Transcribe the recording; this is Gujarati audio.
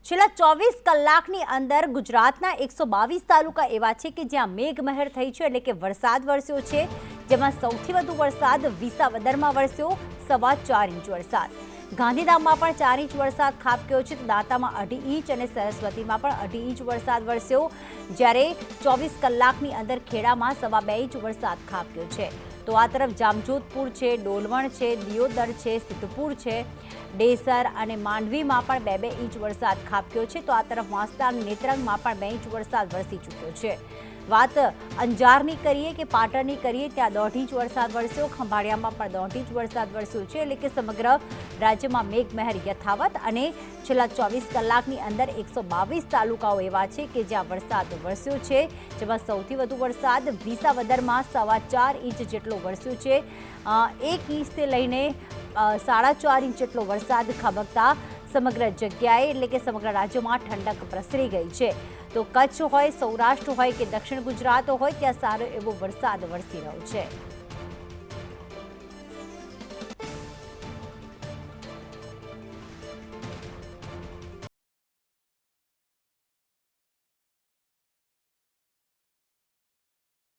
છેલ્લા 24 કલાકની અંદર ગુજરાતના 122 તાલુકા એવા છે કે જ્યાં મેઘમહેર થઈ છે, એટલે કે વરસાદ વરસ્યો છે, જેમાં સૌથી વધુ વરસાદ વિસાવદરમાં વરસ્યો, 4.25 ઇંચ વરસાદ. ગાંધીધામમાં પણ 4 ઇંચ વરસાદ ખાબક્યો છે, તો દાંતામાં 2.5 ઇંચ અને સરસ્વતીમાં પણ 2.5 ઇંચ વરસાદ વરસ્યો, જ્યારે 24 કલાકની અંદર ખેડામાં 2.25 ઇંચ વરસાદ ખાબક્યો છે. તો આ તરફ જામજોધપુર છે, ડોલવણ છે, દિયોદર છે, સિદ્ધપુર છે, ડેસર અને માંડવીમાં પણ 2-2 ઇંચ વરસાદ ખાબક્યો છે. તો આ તરફ વાંસદા અને નેત્રંગમાં પણ 2 ઇંચ વરસાદ વરસી ચૂક્યો છે. વાત અંજારની કરીએ કે પાટણની કરીએ, ત્યાં 1.5 ઇંચ વરસાદ વરસ્યો, ખંભાળિયામાં પણ 1.5 ઇંચ વરસાદ વરસ્યો છે. એટલે કે સમગ્ર રાજ્યમાં મેઘમહેર યથાવત અને છેલ્લા 24 કલાકની અંદર 122 તાલુકાઓ એવા છે કે જ્યાં વરસાદ વરસ્યો છે, જેમાં સૌથી વધુ વરસાદ વિસાવદરમાં 4.25 ઇંચ જેટલો વરસ્યો છે. 1 ઇંચથી લઈને 4.5 ઇંચ જેટલો વરસાદ ખાબકતા સમગ્ર જગ્યાએ એટલે કે સમગ્ર રાજ્યમાં ઠંડક પ્રસરી ગઈ છે. તો કચ્છ હોય, સૌરાષ્ટ્ર હોય કે દક્ષિણ ગુજરાત હોય, ત્યાં સારો એવો વરસાદ વરસી રહ્યો છે.